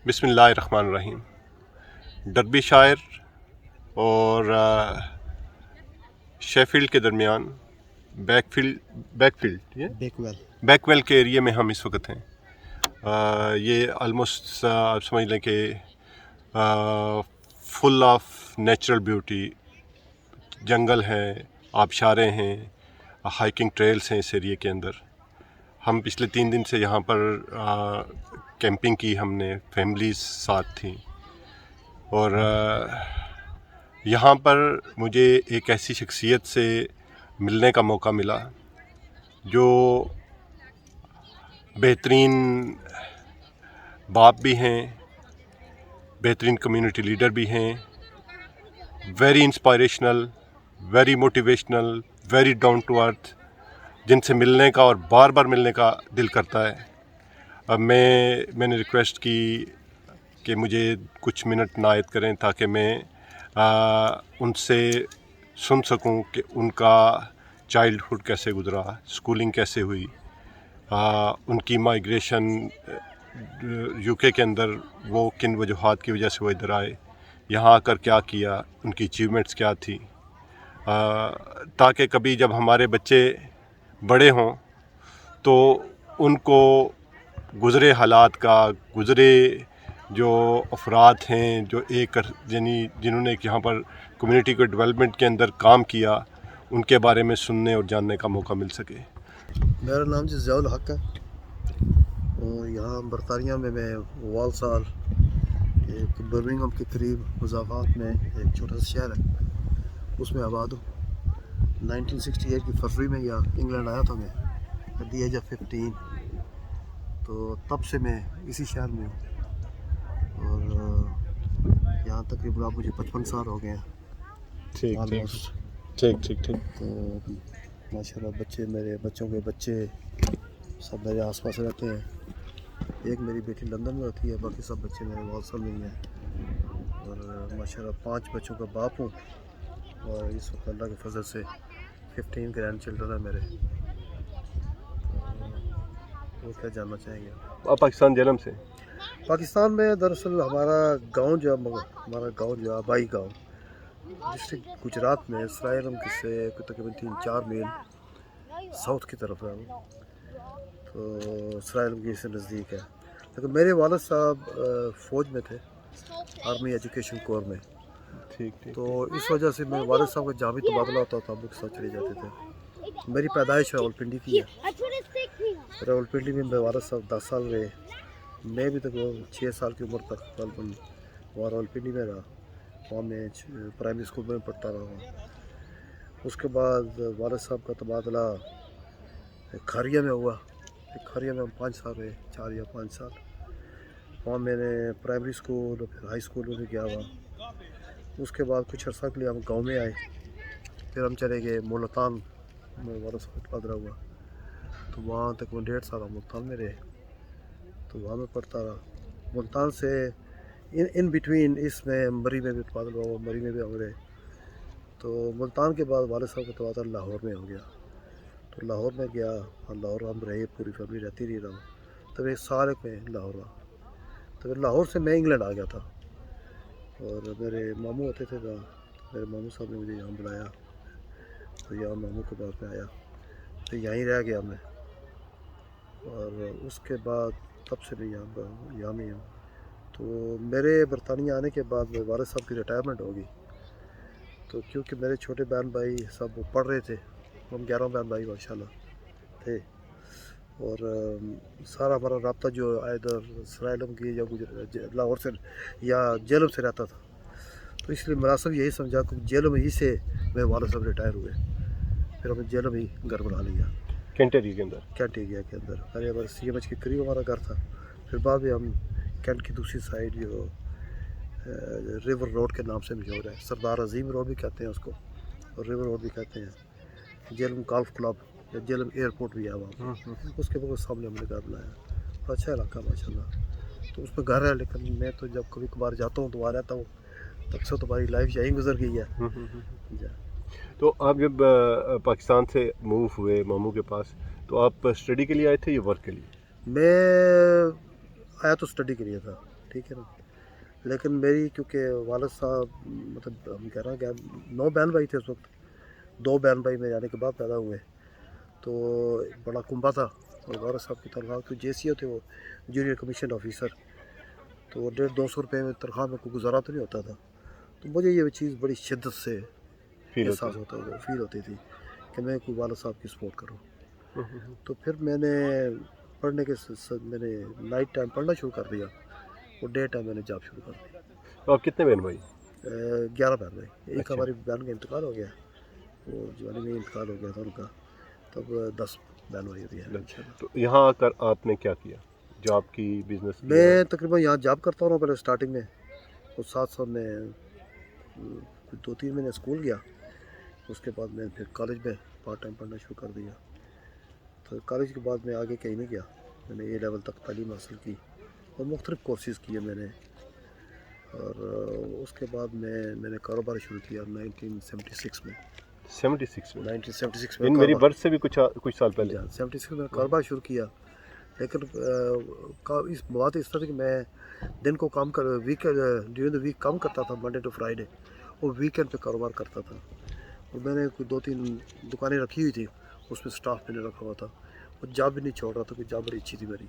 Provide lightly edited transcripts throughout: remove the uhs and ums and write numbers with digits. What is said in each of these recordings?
बिस्मिल्लाहिर्रहमानिर्रहीम। डर्बी शायर और शेफील्ड के दरमियान बैकवेल के एरिया में हम इस वक्त हैं। ये ऑलमोस्ट आप समझ लें कि फुल ऑफ नेचुरल ब्यूटी, जंगल है, आबशारें हैं, हाइकिंग ट्रेल्स हैं इस एरिया के अंदर। हम पिछले 3 दिन से यहाँ पर कैंपिंग की, हमने फैमिलीज साथ थी और यहाँ पर मुझे एक ऐसी शख्सियत से मिलने का मौका मिला जो बेहतरीन बाप भी हैं, बेहतरीन कम्युनिटी लीडर भी हैं, very inspirational, very motivational, very down to earth, जिनसे मिलने का और बार बार मिलने का दिल करता है। अब मैंने रिक्वेस्ट की कि मुझे कुछ मिनट नायत करें ताकि मैं उनसे सुन सकूं कि उनका चाइल्डहुड कैसे गुज़रा, स्कूलिंग कैसे हुई, उनकी माइग्रेशन यूके के अंदर वो किन वजूहात की वजह से वो इधर आए, यहाँ आकर क्या किया, उनकी अचीवमेंट्स क्या थी, ताकि कभी जब हमारे बच्चे बड़े हों तो उनको गुज़रे हालात का, गुज़रे जो अफराद हैं जो एक यानी जिन्होंने यहाँ पर कम्युनिटी के डेवलपमेंट के अंदर काम किया, उनके बारे में सुनने और जानने का मौका मिल सके। मेरा नाम जी ज़ियाउल हक है और यहाँ बरतानिया में मैं वालसाल एक बर्मिंघम के करीब मुज़ाफ़ात में एक छोटा सा शहर है, उसमें आबाद हूँ। 1968 की फरवरी में यहाँ इंग्लैंड आया था मैं एट द एज ऑफ 15, तो तब से मैं इसी शहर में हूँ और यहाँ तकरीबन आप मुझे 55 साल हो गए हैं। ठीक। तो माशाल्लाह बच्चे, मेरे बच्चों के बच्चे सब मेरे आसपास रहते हैं। एक मेरी बेटी लंदन में होती है, बाकी सब बच्चे मेरे वालसाल में ही हैं और माशाल्लाह 5 बच्चों का बाप हूँ और इस वक्त अल्लाह के फजल से 15 ग्रैंड चिल्ड्रन है मेरे। वो क्या जानना चाहेंगे आप पाकिस्तान जेलम से? पाकिस्तान में दरअसल हमारा गांव जो है आबाई गांव डिस्ट्रिक्ट गुजरात में सरायरम से तकरीबन 3-4 मील साउथ की तरफ है वो, तो सरायरम की से नज़दीक है। लेकिन मेरे वालिद साहब फ़ौज में थे, आर्मी एजुकेशन कोर में। ठीक। तो इस वजह से मेरे वालिद साहब का जहाँ भी तबादला होता था हम लोग के साथ चले जाते थे। मेरी पैदाइश रावलपिंडी की है, रावलपिंडी में मेरे वालिद साहब 10 साल रहे। मैं भी तकरीबन 6 साल की उम्र तक तकरीबन वहाँ रावलपिंडी में रहा, वहाँ मैं प्राइमरी स्कूल में पढ़ता रहा। उसके बाद वालिद साहब का तबादला खारिया में हुआ। खारिया में हम 5 साल रहे, 4 या 5 साल। वहाँ मैंने प्राइमरी स्कूल और फिर हाई स्कूल में भी गया हुआ। उसके बाद कुछ अर्सा के लिए हम गांव में आए, फिर हम चले गए मुल्तान में, वालिद साहब का तबादला हुआ तो वहाँ तक 1.5 साल हम मुल्तान में रहे, तो वहाँ में पढ़ता रहा। मुल्तान से इन बिटवीन इसमें मरी में भी तबादला हुआ, मरी में भी हम रहे। तो मुल्तान के बाद वालिद साहब का तबादला लाहौर में हो गया, तो लाहौर में गया और लाहौर हम रहे, पूरी फैमिली रहती रही रहा। तब 1 साल में लाहौर रहा, तो फिर लाहौर से मैं इंग्लैंड आ गया था और मेरे मामू होते थे वहाँ, मेरे मामू साहब ने मुझे यहाँ बुलाया, तो यहाँ मामू के पास में आया, तो यहीं रह गया मैं। और उसके बाद तब से मैं यहाँ में हूँ। तो मेरे बरतानिया आने के बाद मेरे वालिद साहब की रिटायरमेंट हो गई, तो क्योंकि मेरे छोटे बहन भाई सब पढ़ रहे थे, हम 11 बहन भाई माशाल्लाह थे, और सारा हमारा रब्ता जो इधर सरायलम की या लाहौर से या जेलम से रहता था, तो इसलिए मुनासिब यही समझा कि जेलम ही से मेरे वालिद साहब रिटायर हुए, फिर हमने जेलम ही घर बना लिया, कैंट एरिया के अंदर। पहले हमारे CMH के करीब हमारा घर था, फिर बाद में हम कैंट की दूसरी साइड जो रिवर रोड के नाम से मशहूर है, सरदार अजीम रोड भी कहते हैं उसको और रिवर रोड भी कहते हैं। जेलम गोल्फ क्लब या जेलम एयरपोर्ट भी है वहाँ, उसके बहुत सामने हमने घर बनाया। अच्छा इलाका माशाल्लाह, तो उसमें घर है। लेकिन मैं तो जब कभी कभार जाता हूँ तो वहाँ रहता हूँ, तब से तुम्हारी लाइफ यहीं गुजर गई है। तो आप जब पाकिस्तान से मूव हुए मामू के पास, तो आप स्टडी के लिए आए थे या वर्क के लिए? मैं आया तो स्टडी के लिए था, ٹھیک ہے نا. لیکن میری کیونکہ والد صاحب مطلب ہم کہہ رہے ہیں کہ 9 بہن بھائی تھے اس وقت. 2 بہن بھائی میرے آنے کے بعد پیدا ہوئے. تو بڑا کنبہ تھا اور والد صاحب کی تنخواہ تو جے سی او تھے وہ جونیئر کمیشن آفیسر. تو 150-200 روپے میں تنخواہ میں کوئی گزارا تو نہیں ہوتا تھا. تو مجھے یہ چیز بڑی شدت سے فیل احساس ہوتا تھا, فیل ہوتی تھی کہ میں کوئی والد صاحب کی سپورٹ کروں. تو پھر میں نے پڑھنے کے میں نے نائٹ ٹائم پڑھنا شروع کر دیا اور ڈے ٹائم میں نے جاب شروع کر دی. تو آپ کتنے بہن بھائی؟ 11 بہن بھائی. ایک اچھا. ہماری بہن کا انتقال ہو گیا, وہ جوانی میں انتقال ہو گیا تھا ان کا. تب 10 بہن بھائی ہوتی ہے. تو یہاں آ کر آپ نے کیا کیا؟ جاب کی, بزنس کیا؟ میں تقریباً یہاں جاب کرتا ہوں پہلے اسٹارٹنگ میں, اور ساتھ میں 2-3 مہینے اسکول گیا. اس کے بعد میں پھر کالج میں پارٹ ٹائم پڑھنا شروع کر دیا. تو کالج کے بعد میں آگے کہیں نہیں گیا. میں نے اے لیول تک تعلیم حاصل کی اور مختلف کورسز کیے میں نے. اور اس کے بعد میں نے کاروبار شروع کیا 1976 میں. 76 میں؟ 1976 میں یعنی میری برتھ سے بھی کچھ سال پہلے. 76 میں کاروبار شروع کیا. لیکن اس بات اس طرح کہ میں دن کو کام ڈیورنگ دا ویک کام کرتا تھا, منڈے ٹو فرائیڈے, اور ویکینڈ پہ کاروبار کرتا تھا. اور میں نے کوئی 2-3 دکانیں رکھی ہوئی تھی, اس میں سٹاف میں نے رکھا ہوا تھا, اور جاب بھی نہیں چھوڑ رہا تھا, کہ جاب بڑی اچھی تھی میری.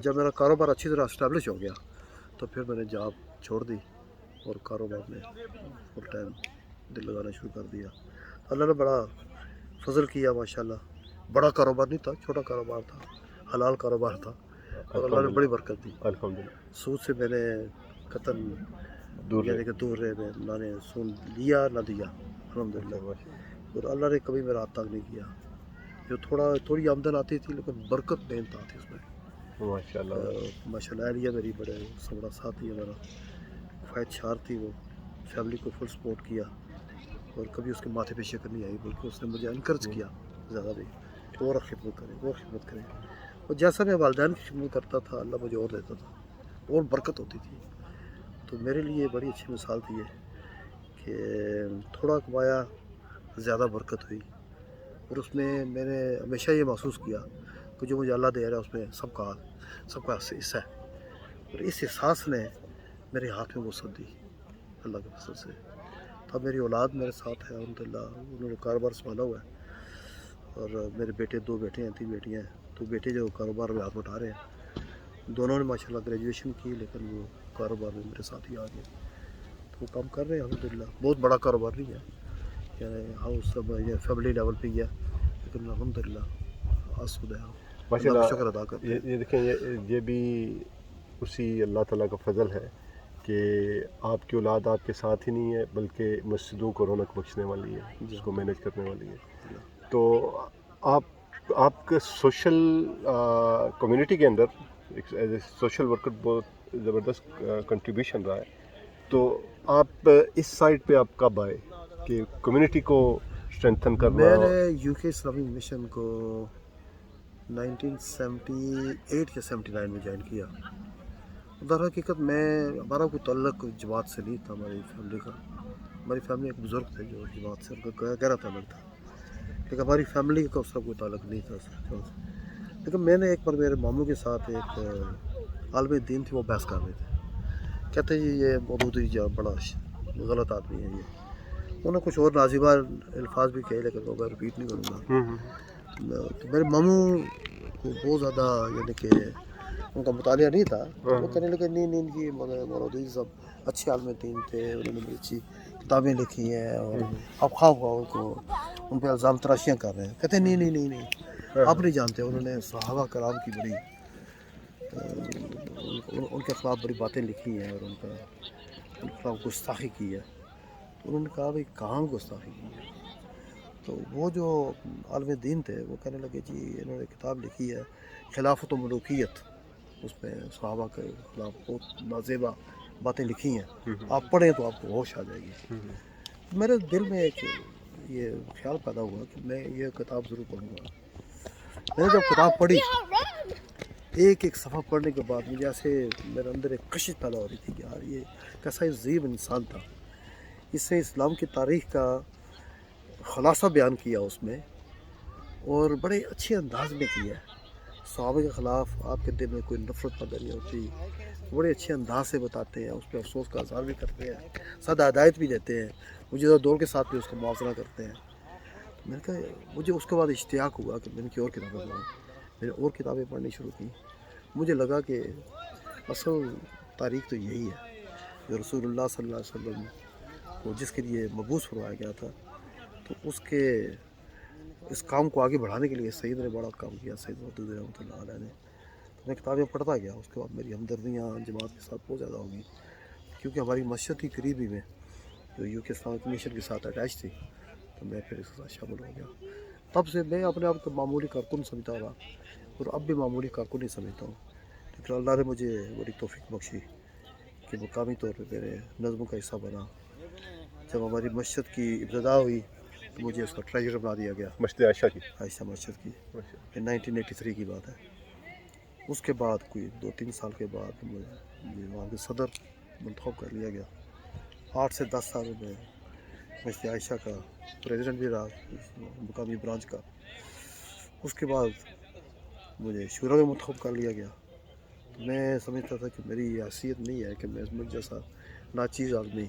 جب میرا کاروبار اچھی طرح اسٹیبلش ہو گیا تو پھر میں نے جاب چھوڑ دی اور کاروبار میں فل ٹائم دل لگانا شروع کر دیا. اللہ نے بڑا فضل کیا ماشاءاللہ. بڑا کاروبار نہیں تھا, چھوٹا کاروبار تھا, حلال کاروبار تھا, اور اللہ نے بڑی برکت دی. الحمدللہ. سود سے میں نے قطن دور یعنی کہ دور رہے, میں نہ نے سود لیا نہ دیا الحمدللہ. اور اللہ نے کبھی میرا ہاتھ تنگ نہیں کیا. جو تھوڑی آمدن آتی تھی لیکن برکت بے انتہا تھی اس میں ماشاءاللہ. ماشاءاللہ. اہلیہ میری بڑے بڑا ساتھ ہی ہمارا فائد شار تھی. وہ فیملی کو فل سپورٹ کیا اور کبھی اس کے ماتھے پہ شکر نہیں آئی, بلکہ اس نے مجھے انکریج کیا زیادہ بھی کہ اور خدمت کرے, اور خدمت کرے. اور جیسا میں والدین کی خدمت کرتا تھا اللہ مجھے اور دیتا تھا, اور برکت ہوتی تھی. تو میرے لیے بڑی اچھی مثال تھی یہ کہ تھوڑا کمایا زیادہ برکت ہوئی. اور اس میں میں نے ہمیشہ یہ محسوس کیا کہ جو مجھے اللہ دے رہا ہے اس میں سب کا حصہ ہے. اور اس احساس نے میرے ہاتھ میں وسعت دی اللہ کے فضل سے. تب میری اولاد میرے ساتھ ہے الحمدللہ, انہوں نے کاروبار سنبھالا ہوا ہے. اور میرے بیٹے 2 بیٹے ہیں, 3 بیٹیاں ہیں. تو بیٹے جو کاروبار میں ہاتھ اٹھا رہے ہیں, دونوں نے ماشاءاللہ گریجویشن کی, لیکن وہ کاروبار میں میرے ساتھ ہی آ گئے. تو وہ کام کر رہے ہیں الحمدللہ. بہت بڑا کاروبار نہیں ہے, یعنی ہاؤس سب یہ فیملی لیول پہ ہی ہے, لیکن الحمدللہ آسودہ ہے. اللہ کا شکر ادا کرتے ہیں. یہ دیکھیں, یہ بھی اسی اللہ تعالیٰ کا فضل ہے کہ آپ کی اولاد آپ کے ساتھ ہی نہیں ہے بلکہ مسجدوں کو رونق بخشنے والی ہے, جس کو مینیج کرنے والی ہے. تو آپ کا سوشل کمیونٹی کے اندر ایز اے سوشل ورکر بہت زبردست کنٹریبیوشن رہا ہے. تو آپ اس سائڈ پہ آپ کب آئے کہ کمیونٹی کو اسٹرینتھن کرنا؟ میں نے یو کے اسلامک مشن کو 1978 یا 79 میں جوائن کیا. در حقیقت ہمارا کوئی تعلق جماعت سے نہیں تھا. ہماری فیملی ایک بزرگ تھے جو جماعت سے ان کا گہرا تعلق تھا, لیکن ہماری فیملی کا اس کا کوئی تعلق نہیں تھا. لیکن میں نے ایک بار میرے ماموں کے ساتھ ایک عالم دین تھی, وہ بحث کر رہے تھے. کہتے ہیں یہ مودودی جو بڑا غلط آدمی ہے. یہ انہوں نے کچھ اور نازیبہ الفاظ بھی کہے, لیکن وہ میں رپیٹ نہیں کروں گا. تو میرے ماموں کو بہت زیادہ یعنی کہ ان کا مطالعہ نہیں تھا. وہ کہنے لگے نہیں جی مودودی صاحب اچھے عالم دین تھے, انہوں نے بڑی اچھی کتابیں لکھی ہیں, اور اب خواہ ان پہ الزام تراشیاں کر رہے ہیں. کہتے ہیں نہیں آپ نہیں جانتے, انہوں نے صحابہ کرام کی بڑی ان کے خلاف بڑی باتیں لکھی ہیں, اور ان کے خلاف گستاخی کی ہے. انہوں نے کہا بھائی کہاں گستاخی کی ہے؟ تو وہ جو عالم دین تھے وہ کہنے لگے جی انہوں نے کتاب لکھی ہے خلافت و ملوکیت, اس میں صحابہ کے خلاف بہت نازیبہ باتیں لکھی ہیں, آپ پڑھیں تو آپ کو ہوش آ جائے گی. میرے دل میں ایک یہ خیال پیدا ہوا کہ میں یہ کتاب ضرور پڑھوں گا. میں نے جب کتاب پڑھی, ایک صفحہ پڑھنے کے بعد مجھے ایسے میرے اندر ایک کشش پیدا ہو رہی تھی کہ یار یہ کیسا عظیم انسان تھا. اس نے اسلام کی تاریخ کا خلاصہ بیان کیا اس میں, اور بڑے اچھے انداز میں کیا ہے. صحابہ کے خلاف آپ کے دل میں کوئی نفرت پیدا نہیں ہوتی, बड़े अच्छे अंदाज से बताते हैं, उस पर अफसोस का इज़हार भी करते हैं, सदा हदायत भी देते हैं, मुझे तो दौर के साथ भी उसका मुआवजा करते हैं। तो मैंने कहा, मुझे उसके बाद इश्तियाक हुआ कि मैंने की और किताबें पढ़ूँ। मैंने और किताबें पढ़नी शुरू की। मुझे लगा कि असल तारीख़ तो यही है जो रसूलुल्लाह सल्लल्लाहु अलैहि वसल्लम को जिसके लिए मबूस फरमाया गया था, तो उसके इस काम को आगे बढ़ाने के लिए सैयद ने बड़ा काम किया, सैयद मौदूदी रहमतुल्लाह अलैह ने। तो मैं किताबें पढ़ता गया, उसके बाद मेरी हमदर्दियाँ जमात के साथ बहुत ज़्यादा होगी, क्योंकि हमारी मस्जिद की करीबी में जो यूके इस्लामिक मिशन के साथ अटैच थी, तो मैं फिर इसके साथ शामिल हो गया। तब से मैं अपने आप को मामूली कारकुन समझता रहा और अब भी मामूली कारकुन ही समझता हूँ, लेकिन अल्लाह ने मुझे बड़ी तौफीक बख्शी कि मुकामी तौर पर मेरे नज़्मों का हिस्सा बना। जब हमारी मस्जिद की इब्तिदा हुई तो मुझे उसका ट्रेजर बना दिया गया, मस्जिद आयशा की। आयशा मस्जिद की। ये 1983 की बात है। उसके बाद कोई 2-3 साल के बाद मुझे वहाँ के सदर मंतखब कर लिया गया। 8 से 10 साल में मस्जिद आयशा का प्रेसिडेंट भी रहा, मुकामी ब्रांच का। उसके बाद मुझे शूरा में मंतखब कर लिया गया। तो मैं समझता था कि मेरी ये हैसियत नहीं है कि मैं मुझ जैसा नाचीज़ आदमी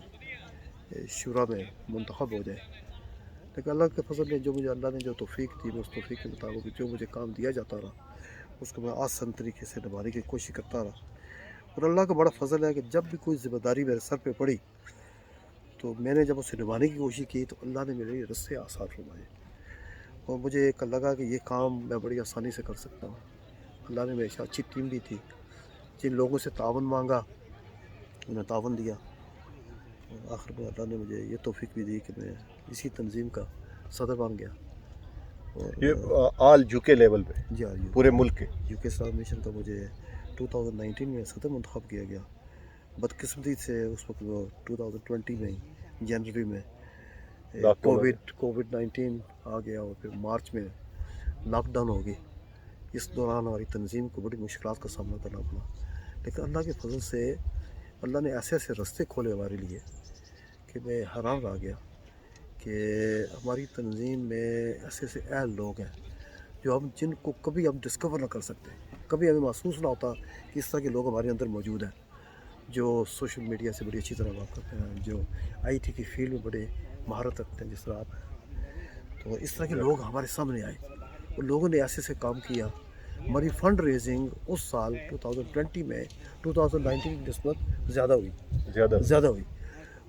शूरा में मंतखब हो जाए, लेकिन अल्लाह के फजल ने अल्लाह ने जो तौफीक दी, मैं उस तौफीक के मुताबिक जो मुझे काम दिया जाता रहा उसको मैं आसान तरीके से निभाने की कोशिश करता रहा। और अल्लाह का बड़ा फजल है कि जब भी कोई ज़िम्मेदारी मेरे सर पे पड़ी तो मैंने जब उसे निभाने की कोशिश की तो अल्लाह ने मेरे रस्ते आसान फरमाए और मुझे लगा कि ये काम मैं बड़ी आसानी से कर सकता हूँ। अल्लाह ने मेरे साथ अच्छी टीम भी थी, जिन लोगों से तावन मांगा उन्हें तावन दिया और आखिर में अल्लाह ने मुझे ये तौफीक भी दी कि मैं इसी तंजीम का सदर बन गया। और ये ऑल यूके लेवल पे, जी हाँ, पूरे मुल्क के। यूके इस्लामिक मिशन का मुझे 2019 में सदर मुंतखब किया गया। बदकिस्मती से उस वक्त वो 2020 में जनवरी में कोविड-19 आ गया और फिर मार्च में लॉकडाउन हो गई। इस दौरान हमारी तंजीम को बड़ी मुश्किलात का सामना करना पड़ा, लेकिन अल्लाह के फजल से अल्लाह ने ऐसे ऐसे रास्ते खोले हमारे लिए कि मैं हैरान रह गया कि हमारी तंजीम में ऐसे ऐसे अहल लोग हैं जो हम जिनको कभी हम डिस्कवर ना कर सकते, कभी हमें महसूस ना होता कि इस तरह के लोग हमारे अंदर मौजूद हैं, जो सोशल मीडिया से बड़ी अच्छी तरह वाक़िफ़ हैं, जो आईटी की फील्ड में बड़े महारत रखते हैं जिस तरह आप हैं। तो इस तरह के लोग हमारे सामने आए और लोगों ने ऐसे ऐसे काम किया। हमारी फ़ंड रेजिंग उस साल 2020 में 2019 की निस्बत ज़्यादा हुई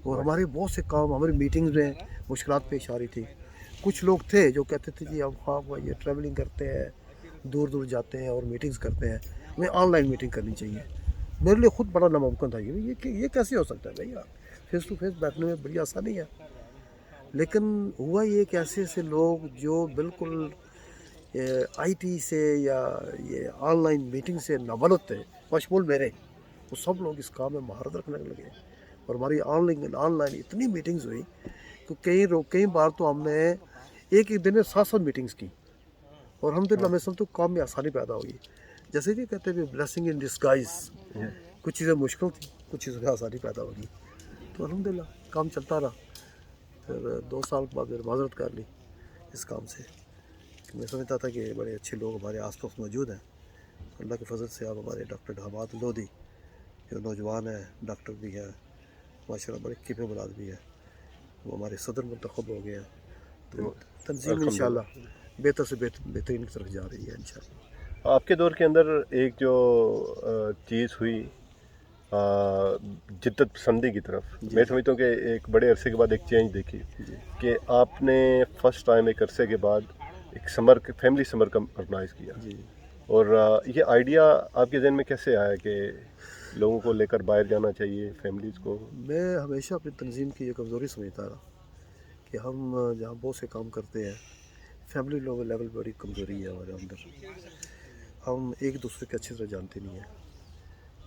और हमारे बहुत से काम, हमारी मीटिंग्स में मुश्किलात पेश आ रही थी। कुछ लोग थे जो कहते थे जी हम हाँ ये ट्रैवलिंग करते हैं, दूर दूर जाते हैं और मीटिंग्स करते हैं, हमें ऑनलाइन मीटिंग करनी चाहिए। मेरे लिए ख़ुद बड़ा नामुमकिन था ये कैसे हो सकता है भैया, फेस टू फेस बैठने में बड़ी आसानी है। लेकिन हुआ ये कि ऐसे ऐसे लोग जो बिल्कुल आईटी से या ये ऑनलाइन मीटिंग से नाबलद थे, बशमूल मेरे, वो सब लोग इस काम में महारत रखने लगे और हमारी ऑनलाइन इतनी मीटिंग्स हुई कि कई बार तो हमने एक दिन में 7 मीटिंग्स की और अल्हम्दुलिल्लाह मैं समझता हूँ काम में आसानी पैदा हुई। जैसे कि कहते हैं ब्लेसिंग इन डिस्गाइज, कुछ चीज़ें मुश्किल थी, कुछ चीज़ों में आसानी पैदा होगी, तो अल्हम्दुलिल्लाह काम चलता रहा। फिर 2 साल बाद फिर माजरत कर ली इस काम से। मैं समझता था कि बड़े अच्छे लोग हमारे आस पास मौजूद हैं। अल्लाह के फजल से आप हमारे डॉक्टर हमाद लोधी जो नौजवान है, डॉक्टर भी है, माशाल्लाह बड़े कैपेबल आदमी है, वो हमारे सदर मुंतखब हो गए हैं। तो तंजीम इंशाल्लाह बेहतर से बेहतरीन की तरफ जा रही है इंशाल्लाह। आपके दौर के अंदर एक जो चीज़ हुई जिद्दत पसंदी की तरफ, मैं समझता हूँ कि एक बड़े अरसे के बाद एक चेंज देखी कि आपने फर्स्ट टाइम एक अरसे के बाद एक फैमिली समर का ऑर्गेनाइज़ किया जी। और ये आइडिया आपके जहन में कैसे आया कि लोगों को लेकर बाहर जाना चाहिए, फैमिलीज़ को? मैं हमेशा अपनी तंजीम की ये कमज़ोरी समझता रहा कि हम जहाँ बहुत से काम करते हैं फैमिली लेवल बड़ी कमज़ोरी है हमारे अंदर। हम एक दूसरे को अच्छी तरह जानते नहीं हैं।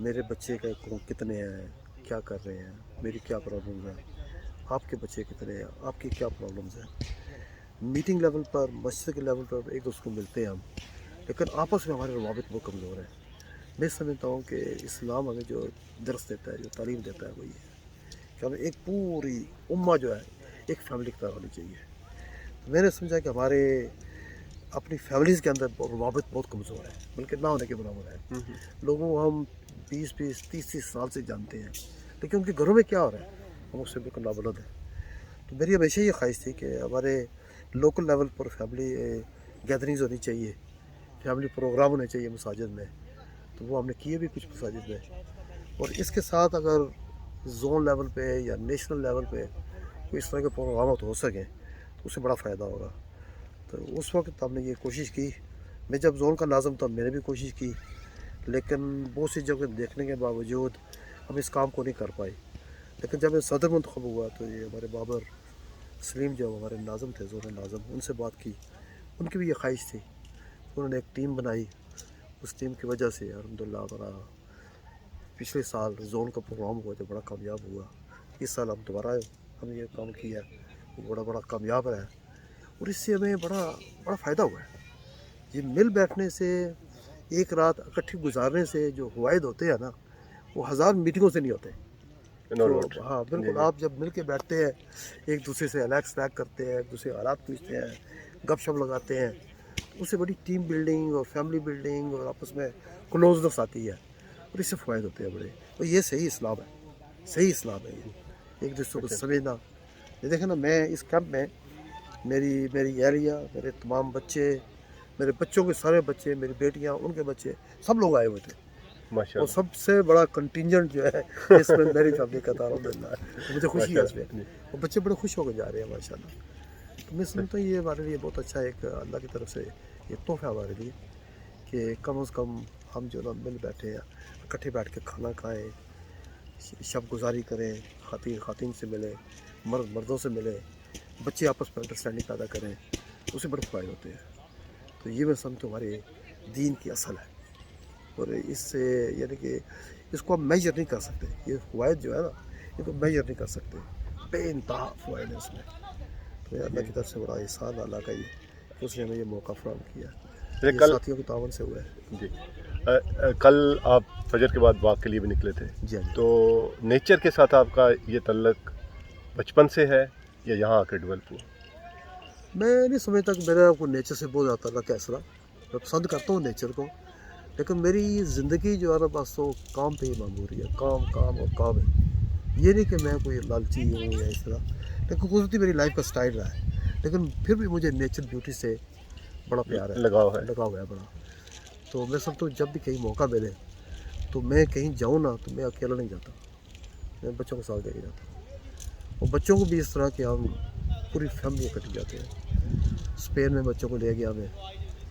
मेरे बच्चे का कितने हैं, क्या कर रहे हैं, मेरी क्या प्रॉब्लम है, आपके बच्चे कितने हैं, आपकी क्या प्रॉब्लम्स हैं। मीटिंग लेवल पर, मस्जिद के लेवल पर एक दूसरे को मिलते हैं हम, लेकिन आपस में हमारे रवाबित बहुत कमज़ोर हैं। मैं समझता हूँ कि इस्लाम हमें जो दर्स देता है, जो तालीम देता है, वो ये है कि हमें एक पूरी उम्मा जो है एक फैमिली की तरह होनी चाहिए। तो मैंने समझा कि हमारे अपनी फैमिलीज़ के अंदर रवाबित बहुत कमज़ोर है, बल्कि ना होने के बराबर है। लोगों को हम 20-20, 30-30 साल से जानते हैं, लेकिन उनके घरों में क्या हो रहा है हम उससे बिल्कुल नाबलद हैं। तो मेरी हमेशा ये ख्वाहिश थी कि हमारे लोकल लेवल पर फैमिली गैदरिंग्स होनी चाहिए, फैमिली प्रोग्राम होने चाहिए मसाजिद में। तो वो हमने किए भी कुछ मसाजिद में, और इसके साथ अगर जोन लेवल पे या नेशनल लेवल पे कोई इस तरह के प्रोग्राम हो सकें तो उससे बड़ा फ़ायदा होगा। तो उस वक्त हमने ये कोशिश की, मैं जब जोन का नाज़म था मैंने भी कोशिश की, लेकिन बहुत सी जगह देखने के बावजूद हम इस काम को नहीं कर पाए। लेकिन जब मैं सदर मंतखब हुआ तो ये हमारे बाबर सलीम जो हमारे नाज़म थे, जोन नाज़म, उनसे बात की, उनकी भी ये ख्वाहिश थी। उन्होंने एक टीम बनाई, उस टीम की वजह से अल्हम्दुलिल्लाह हमारा पिछले साल जोन का प्रोग्राम हुआ जो बड़ा कामयाब हुआ। इस साल हम दोबारा हमने ये काम किया, वो बड़ा कामयाब रहा है, और इससे हमें बड़ा फ़ायदा हुआ है। ये मिल बैठने से, एक रात इकट्ठी गुजारने से जो फ़वाइद होते हैं ना, वो हज़ार मीटिंगों से नहीं होते। नो तो डाउट। हाँ बिल्कुल, आप जब मिल के बैठते हैं, एक दूसरे से अलैक्स करते हैं, एक दूसरे हालात पूछते हैं, गपशप लगाते हैं, उससे बड़ी टीम बिल्डिंग और फैमिली बिल्डिंग और आपस में क्लोजनेस आती है, और इससे फ़ायदे होते हैं बड़े। और ये सही इस्लाम है, सही इस्लाम है ये, एक दूसरे को समझना। ये देखें ना, मैं इस कैंप में मेरी एरिया, मेरे तमाम बच्चे, मेरे बच्चों के सारे बच्चे, मेरी बेटियाँ, उनके बच्चे, सब लोग आए हुए थे, और माशाल्लाह। सबसे बड़ा कंटिंजेंट जो है इसमें मेरी फैमिली का था, अल्हम्दुलिल्लाह। तो मुझे खुशी है इसमें, और बच्चे बड़े खुश होकर जा रहे हैं माशाल्लाह। तो मैं समझता हूँ ये हमारे लिए बहुत अच्छा एक अल्लाह की तरफ से ये तोहफा है हमारे लिए, कि कम से कम हम जो ना मिल बैठे हैं, इकट्ठे बैठ के खाना खाएं, शब गुजारी करें, खातिन से मिले, मर्दों से मिले, बच्चे आपस में अंडरस्टैंडिंग पैदा करें, उससे बड़े फ़ायदे होते हैं। तो ये मैं समझता हूँ हमारे दीन की असल है, और इससे यानी कि इसको हम मेजर नहीं कर सकते, ये फ़वाइद जो है ना, इनको मेजर नहीं कर सकते, बेइंतहा फ़वाइद है इसमें। तो ये अल्लाह की तरफ से बड़ा एहसान अल्लाह का, ये कि उसने हमें ये मौका फराहम किया, ये कल साथियों के तावन से हुआ है। जी कल आप फजर के बाद वॉक के लिए भी निकले थे, जी हाँ जी। तो नेचर के साथ आपका ये तल्लक बचपन से है या यहाँ आकर डेवलप हुआ? मैं नहीं समझता कि मेरा को नेचर से बहुत ज़्यादा ताल्लुक है ऐसा। मैं पसंद करता हूँ नेचर को, लेकिन मेरी ज़िंदगी जो है ना बस वो काम पे ही मामूरी है, काम काम और काम है। ये नहीं कि मैं कोई लालची हूँ या इस तरह, लेकिन कुदरती मेरी लाइफ का स्टाइल रहा है। लेकिन फिर भी मुझे नेचर ब्यूटी से बड़ा प्यार है, लगाव है। लगाव है बड़ा। तो मैं समझता हूँ जब भी कहीं मौका मिले तो मैं कहीं जाऊँ ना, तो मैं अकेला नहीं जाता, मैं बच्चों के साथ लेके जाता हूँ, और बच्चों को भी इस तरह कि हम पूरी फैमिली इकट्ठी जाते हैं। स्पेन में बच्चों को ले गया मैं,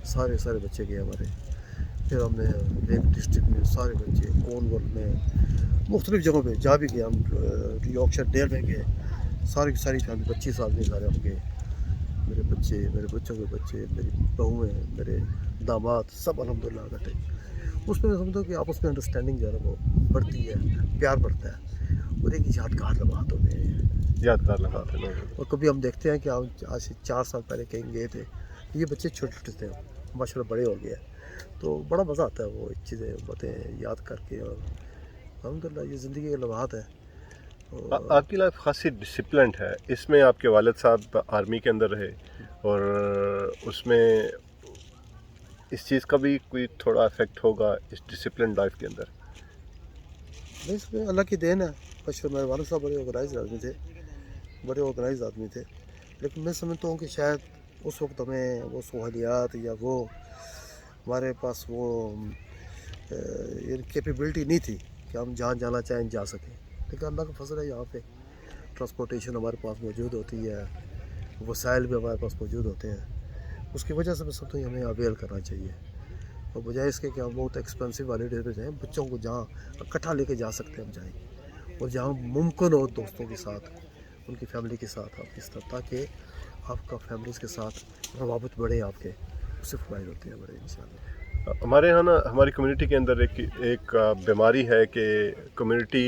सारे बच्चे गए हमारे। फिर हमने लेक डिस्ट्रिक्ट में सारे बच्चे, कॉर्नवॉल में, मुख्तलिफ़ जगहों पे जा भी गए हम, यॉर्कशायर डेल में गए, सारी की सारी फैमिली 25 आदमी सारे हम गए, मेरे बच्चे, मेरे बच्चों के बच्चे, मेरी बहुएँ, मेरे दामाद, सब अल्हम्दुलिल्लाह बैठे। उसमें मैं समझता हूँ कि आपस में अंडरस्टैंडिंग जो है ना वो बढ़ती है, प्यार बढ़ता है, और एक यादगार लम्हात होते हैं। यादगार लम्हात है। और कभी हम देखते हैं कि हम आज से 4 साल पहले कहीं गए थे, ये बच्चे छोटे छोटे थे, माशाल्लाह बड़े हो गए, तो बड़ा मज़ा आता है वो चीज़ें बातें याद करके। और अल्हम्दुलिल्लाह ये ज़िंदगी के लम्हात है। आपकी लाइफ खासी डिसिप्लिन्ड है, इसमें आपके वालिद साहब आर्मी के अंदर रहे, और उसमें इस चीज़ का भी कोई थोड़ा इफेक्ट होगा इस डिसिप्लिन लाइफ के अंदर? नहीं, इसमें अल्लाह की देन है। बस मेरे वालिद साहब बड़े ऑर्गेनाइज आदमी थे, बड़े ऑर्गेनाइज आदमी थे, लेकिन मैं समझता हूँ कि शायद उस वक्त हमें वो सहूलियात या वो हमारे पास वो कैपेबिलिटी नहीं थी कि हम जहाँ जाना चाहें जा सकें। लेकिन अल्लाह का फजल है, यहाँ पे ट्रांसपोर्टेशन हमारे पास मौजूद होती है, वसाइल भी हमारे पास मौजूद होते हैं। उसकी वजह से मैं समझता हूँ हमें अवेल करना चाहिए, और बजाय इसके कि हम बहुत एक्सपेंसिव वाले डेट पर जाएँ, बच्चों को जहाँ इकट्ठा लेके जा सकते हैं हम जाएँ, और जहाँ मुमकिन हो दोस्तों के साथ, उनकी फैमिली के साथ आप इस तरह, ताकि आपका फैमिलीज़ के साथ रवाबत बढ़े, आपके उससे फ़ायदे होते हैं बड़े इंशाल्लाह। हमारे यहाँ ना, हमारी कम्युनिटी के अंदर एक बीमारी है कि कम्युनिटी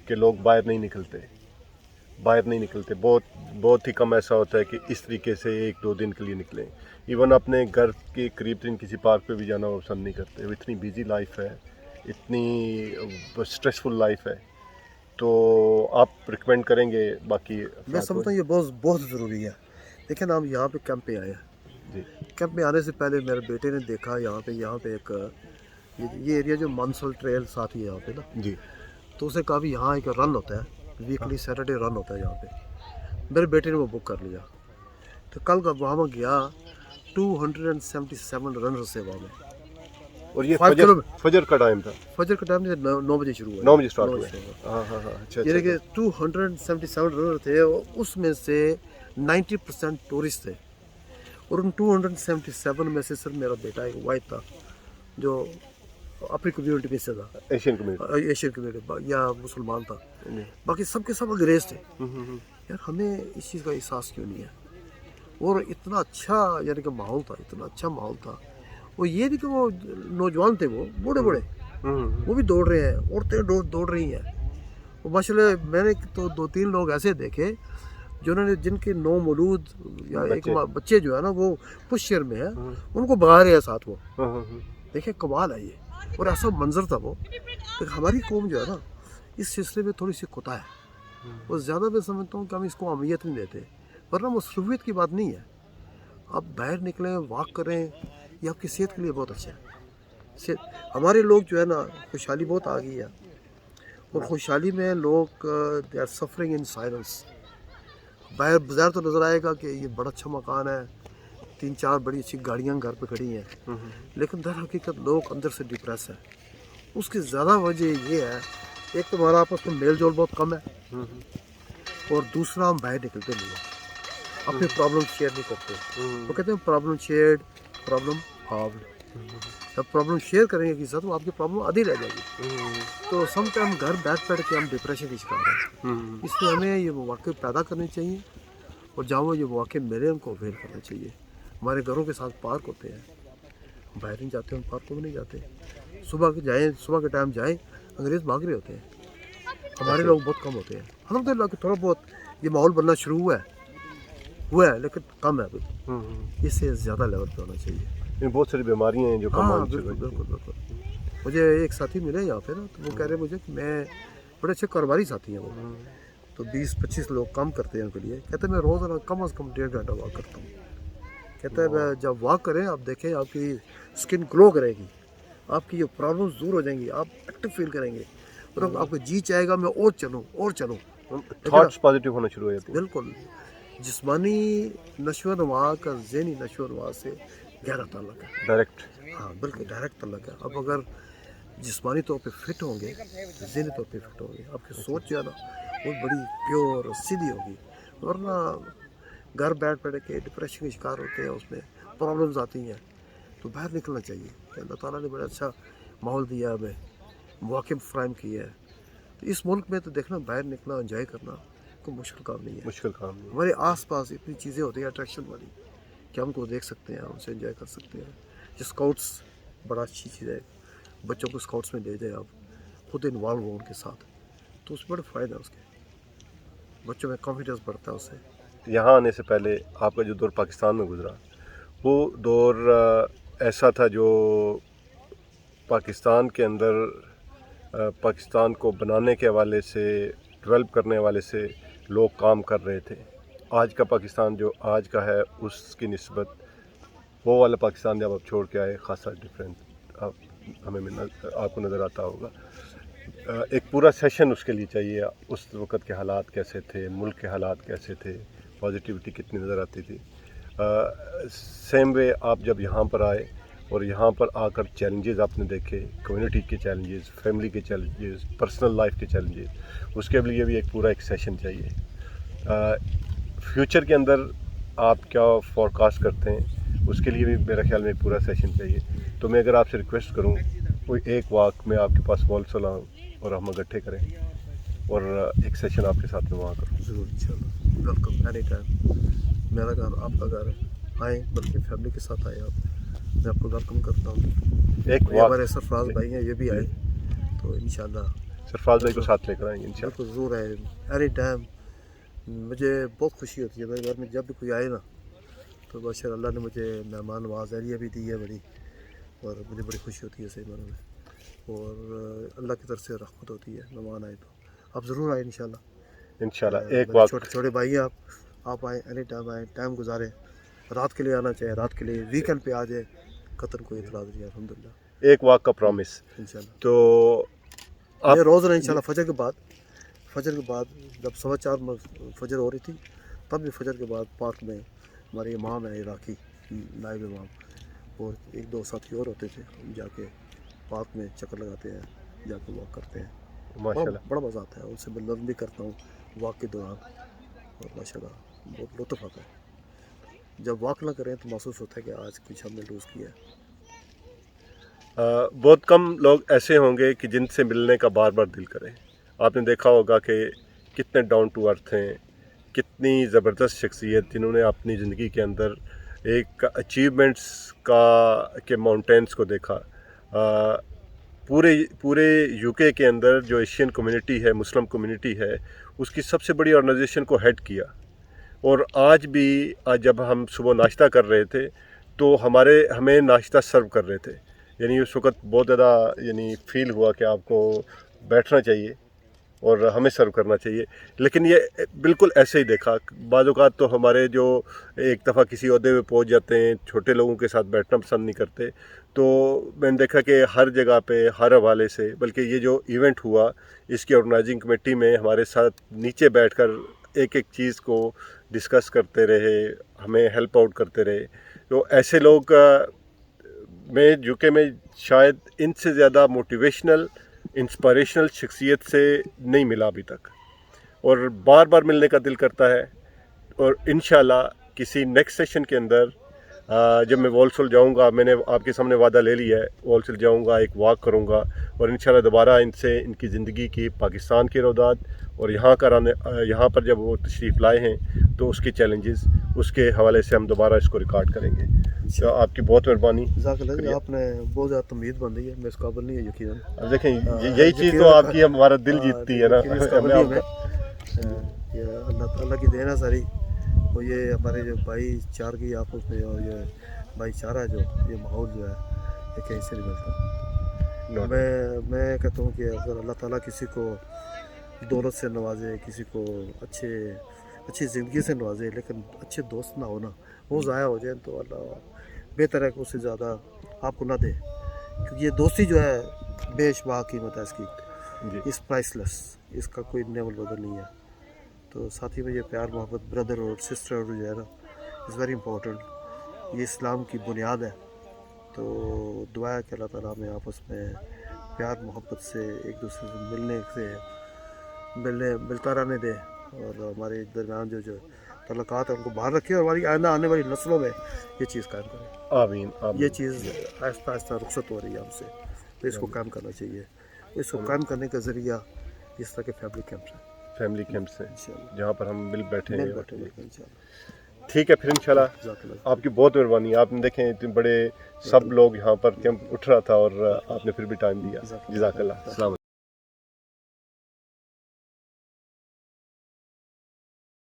के लोग बाहर नहीं निकलते। बहुत ही कम ऐसा होता है कि इस तरीके से 1-2 दिन के लिए निकलें। इवन अपने घर के करीब तरीन किसी पार्क पे भी जाना वो पसंद नहीं करते। वो इतनी बिजी लाइफ है, इतनी स्ट्रेसफुल लाइफ है। तो आप रिकमेंड करेंगे बाकी मैं समझता हूँ ये बहुत ज़रूरी है। देखिए ना, हम यहाँ पे कैंप पे आए हैं, जी कैंप में आने से पहले मेरे बेटे ने देखा यहाँ पे एक یہ ایریا جو مانسل ٹریل ساتھ ہی ہے یہاں پہ نا, جی تو اسے کہا بھی یہاں ایک رن ہوتا ہے ویکلی, سیٹرڈے رن ہوتا ہے یہاں پہ. میرے بیٹے نے وہ بک کر لیا, تو کل کا وہاں میں گیا 277 رنر سے وہاں میں. اور یہ 5 کلو فجر کا ٹائم تھا, فجر کا ٹائم 9 بجے شروع ہوا, 9 بجے اسٹارٹ ہوا. ہاں ہاں ہاں, اچھا یعنی کہ اچھا. 277 رنر تھے, اس میں سے 90% ٹورسٹ تھے, اور ان 277 میں سے صرف میرا بیٹا ایک واحد تھا جو اپنی کمیونٹی میں سے تھا, ایشین کمیونٹی. ایشین کمیونٹی یا مسلمان تھا. باقی سب کے سب انگریز تھے. یار ہمیں اس چیز کا احساس کیوں نہیں ہے؟ اور اتنا اچھا یعنی کہ ماحول تھا, اتنا اچھا ماحول تھا. وہ یہ نہیں کہ وہ نوجوان تھے, وہ بوڑھے بوڑھے وہ بھی دوڑ رہے ہیں, عورتیں دوڑ رہی ہیں. وہ ماشاء اللہ میں نے تو 2-3 لوگ ایسے دیکھے جنہوں نے جن کے نو مولود یا ایک بچے جو ہے نا وہ پشیر میں ہیں, ان کو بگا رہے ہیں ساتھ. وہ دیکھیں کمال ہے یہ, اور ایسا منظر تھا وہ. ہماری قوم جو ہے نا اس سلسلے میں تھوڑی سی کوتا ہے, اور زیادہ میں سمجھتا ہوں کہ ہم اس کو اہمیت نہیں دیتے, ورنہ مصروفیت کی بات نہیں ہے. آپ باہر نکلیں, واک کریں, یہ آپ کی صحت کے لیے بہت اچھا ہے. ہمارے لوگ جو ہے نا خوشحالی بہت آ گئی ہے, اور خوشحالی میں لوگ they are suffering in silence. باہر بظاہر تو نظر آئے گا کہ یہ بڑا اچھا مکان ہے, 3-4 بڑی اچھی گاڑیاں گھر پہ کھڑی ہیں, لیکن در حقیقت لوگ اندر سے ڈپریس ہیں. اس کی زیادہ وجہ یہ ہے, ایک تو ہمارا آپس میں میل جول بہت کم ہے, اور دوسرا ہم باہر نکلتے نہیں ہیں, اپنے پرابلم شیئر نہیں کرتے. وہ کہتے ہیں پرابلم شیئرڈ پرابلم ہالوڈ. جب پرابلم شیئر کریں گے کسی ساتھ تو آپ کی پرابلم آدھی رہ جائے گی. تو سم ٹائم گھر بیٹھ کے ہم ڈپریشن کی شکار ہیں. اس لیے ہمیں یہ مواقع پیدا کرنے چاہیے, اور جہاں وہ یہ مواقع ملے ان کو اویل کرنا چاہیے. ہمارے گھروں کے ساتھ پارک ہوتے ہیں, باہر نہیں جاتے, ہم پارکوں میں نہیں جاتے. صبح کے ٹائم جائیں, انگریز بھاگ رہے ہوتے ہیں, ہمارے لوگ بہت کم ہوتے ہیں. الحمدللہ کہ تھوڑا بہت یہ ماحول بننا شروع ہوا ہے لیکن کم ہے ابھی. اس سے زیادہ لیول پہ ہونا چاہیے. بہت ساری بیماریاں ہیں جو ہاں بالکل. مجھے ایک ساتھی ملے یہاں پہ نا, تو وہ کہہ رہے مجھے کہ میں بڑے اچھے کاروباری ساتھی ہیں وہ, تو 20-25 لوگ کام کرتے ہیں ان کے لیے. کہتے ہیں میں روزانہ کم از کم 1.5 گھنٹہ واک کرتا ہوں. کہتا ہے جب واک کریں آپ دیکھیں آپ کی اسکن گلو کرے گی, آپ کی یہ پرابلمس دور ہو جائیں گی, آپ ایکٹیو فیل کریں گے, اور آپ کو جی چاہے گا میں اور چلوں. تھاٹس پازیٹیو ہونا شروع ہو جاتے ہیں. بالکل. جسمانی نشو و نما کا ذہنی نشو و نما سے گہرا تعلق ہے, ڈائریکٹ. ہاں بالکل ڈائریکٹ تعلق ہے. اب اگر جسمانی طور پہ فٹ ہوں گے, ذہنی طور پہ فٹ ہوں گے, آپ کی سوچ جو ہے نا وہ بڑی پیور اور سیدھی ہوگی. ورنہ گھر بیٹھ کے ڈپریشن کے شکار ہوتے ہیں, اس میں پرابلمز آتی ہیں. تو باہر نکلنا چاہیے. اللہ تعالیٰ نے بڑا اچھا ماحول دیا ہمیں, مواقع فراہم کیا ہے. تو اس ملک میں تو دیکھنا باہر نکلنا, انجوائے کرنا کوئی مشکل کام نہیں ہے. مشکل کام نہیں. ہمارے آس پاس اتنی چیزیں ہوتی ہیں اٹریکشن والی کہ ہم کو دیکھ سکتے ہیں, ہم سے انجوائے کر سکتے ہیں. اسکاؤٹس بڑا اچھی چیز ہے, بچوں کو اسکاؤٹس میں لے جائیں آپ, خود انوالو ہو ان کے ساتھ, تو اس میں بڑے فائدہ ہے. اس کے بچوں میں کانفیڈنس بڑھتا ہے اس سے. یہاں آنے سے پہلے آپ کا جو دور پاکستان میں گزرا, وہ دور ایسا تھا جو پاکستان کے اندر پاکستان کو بنانے کے حوالے سے, ڈیولپ کرنے حوالے سے لوگ کام کر رہے تھے. آج کا پاکستان جو آج کا ہے اس کی نسبت وہ والا پاکستان جب آپ چھوڑ کے آئے خاصا ڈفرینٹ آپ کو نظر آتا ہوگا. ایک پورا سیشن اس کے لیے چاہیے. اس وقت کے حالات کیسے تھے, ملک کے حالات کیسے تھے, پازیٹیوٹی کتنی نظر آتی تھی. سیم وے آپ جب یہاں پر آئے اور یہاں پر آ کر چیلنجز آپ نے دیکھے, کمیونٹی کے چیلنجز, فیملی کے چیلنجز, پرسنل لائف کے چیلنجز, اس کے لیے بھی ایک پورا ایک سیشن چاہیے. فیوچر کے اندر آپ کیا فورکاسٹ کرتے ہیں, اس کے لیے بھی میرا خیال میں ایک پورا سیشن چاہیے. تو میں اگر آپ سے ریکویسٹ کروں کوئی ایک واک میں آپ کے پاس والسو لاؤں اور ہم اکٹھے کریں اور ایک سیشن آپ کے ساتھ میں وہاں کروں. ضرور انشاءاللہ, ویلکم اینی ٹائم. میرا گھر آپ کا گھر ہے, آئیں بلکہ فیملی کے ساتھ آئیں آپ, میں آپ کو ویلکم کرتا ہوں. ایک یہ ہمارے سرفراز بھائی ہیں, یہ بھی آئے, تو انشاءاللہ سرفراز بھائی کو ساتھ لے کر آئیں گے انشاءاللہ. بالکل ضرور آئے اینی ٹائم. مجھے بہت خوشی ہوتی ہے میرے گھر میں جب بھی کوئی آئے نا, تو بادشاہ اللہ نے مجھے مہمان نواز ایریا بھی دی ہے بڑی, اور مجھے بڑی خوشی ہوتی ہے اس مہمانوں میں, اور اللہ کی طرف سے رحمت ہوتی ہے مہمان آئے تو. آپ ضرور آئیں انشاءاللہ. انشاءاللہ ایک واک چھوٹے بھائی ہیں آپ آئیں, اینی ٹائم آئیں, ٹائم گزاریں. رات کے لیے آنا چاہے رات کے لیے, ویکینڈ پہ آ جائیں, قطر کوئی اعتراض نہیں ہے الحمدللہ. एक वाक का प्रॉमिस। इंशाल्लाह। तो ये रोज़ इंशाल्लाह फजर के बाद जब 4:15 फजर हो रही थी, तब भी फजर के बाद पार्क में हमारे इमाम है इराकी, नायब इमाम, और 1-2 साथी और होते थे, हम जाके पार्क में चक्कर लगाते हैं, जाके वॉक करते हैं। माशाल्लाह बड़ा मज़ा आता है, उनसे मैं लर्न भी करता हूँ वॉक के दौरान, और माशाल्लाह बहुत लुत्फ़ आता है। जब वॉक ना करें तो महसूस होता है कि आज कुछ हमने लूज़ किया है। बहुत कम लोग ऐसे होंगे कि जिनसे मिलने का बार बार दिल करे। आपने देखा होगा कि कितने डाउन टू अर्थ हैं, कितनी ज़बरदस्त शख्सियत जिन्होंने अपनी ज़िंदगी के अंदर एक अचीवमेंट्स के माउंटेन्स को देखा। पूरे यूके के अंदर जो एशियन कम्युनिटी है, मुस्लिम कम्युनिटी है, उसकी सबसे बड़ी ऑर्गेनाइजेशन को हेड किया। और आज जब हम सुबह नाश्ता कर रहे थे तो हमें नाश्ता सर्व कर रहे थे, यानी उस वक़्त बहुत ज़्यादा फ़ील हुआ कि आपको बैठना चाहिए और हमें सर्व करना चाहिए। लेकिन ये बिल्कुल ऐसे ही देखा। बाज़ औक़ात तो हमारे जो एक दफ़ा किसी ओहदे पे पहुंच जाते हैं, छोटे लोगों के साथ बैठना पसंद नहीं करते, तो मैंने देखा कि हर जगह पे हर हवाले से, बल्कि ये जो इवेंट हुआ इसकी ऑर्गेनाइजिंग कमेटी में हमारे साथ नीचे बैठकर एक एक चीज़ को डिस्कस करते रहे, हमें हेल्प आउट करते रहे। तो ऐसे लोग मैं यूके में शायद इनसे ज़्यादा मोटिवेशनल इंस्पिरेशनल शख्सियत से नहीं मिला अभी तक, और बार बार मिलने का दिल करता है। और इंशाल्लाह किसी नेक्स्ट सेशन के अंदर जब मैं वॉल्सोल जाऊंगा, मैंने आपके सामने वादा ले लिया है, वॉल्सोल जाऊंगा, एक वॉक करूंगा, और इंशाल्लाह दोबारा इनसे इनकी ज़िंदगी की, पाकिस्तान के रोदात और यहाँ पर जब वो तशरीफ़ लाए हैं तो उसके चैलेंजेस, उसके हवाले से हम दोबारा इसको रिकॉर्ड करेंगे। तो आपकी बहुत मेहरबानी। आपने बहुत ज़्यादा उम्मीद बन रही है, मैं इस काबिल नहीं है यकीनन। अब देखें, यही चीज़ तो आपकी हमारा दिल जीतती है ना। ये अल्लाह ताला की देन है सारी, और ये हमारे जो भाईचार की आपस में, और ये भाईचारा जो ये माहौल जो है, ये कहीं से नहीं मिलता। मैं कहता हूँ कि अगर अल्लाह ताला किसी को दौलत से नवाजे, किसी को अच्छी ज़िंदगी से नवाजे, लेकिन अच्छे दोस्त ना हो ना, वो ज़ाया हो जाए, तो अल्लाह बेहतर है कि उससे ज़्यादा आपको ना दे, क्योंकि ये दोस्ती जो है बेशुमार कीमत है इसकी, इस प्राइसलेस, इसका कोई नेवल बदल नहीं है। तो साथ ही में ये प्यार मोहब्बत, ब्रदर और सिस्टर जो है ना, इज़ वेरी इंपॉर्टेंट, ये इस्लाम की बुनियाद है। तो दुआ है कि अल्लाह ताला हमें आपस में प्यार मोहब्बत से एक दूसरे से मिलता रहने दे, और हमारे दरमियान जो तल्लुकात है उनको बाहर रखे, और हमारी आने वाली नस्लों में ये चीज़ कायम करें। आमीन। ये चीज़ आहिस्ता आहिस्ता रुखसत हो रही है हमसे, तो इसको कायम करना चाहिए। इसको कायम करने का ज़रिया इस तरह के फैमिली कैंप्स हैं जहाँ पर हम मिल बैठे हैं। इंशाल्लाह। ठीक है, फिर इंशाल्लाह आपकी बहुत मेहरबानी। आपने देखें इतने बड़े सब लोग यहाँ पर कैंप उठ रहा था और आपने फिर भी टाइम दिया। जज़ाकल्लाह।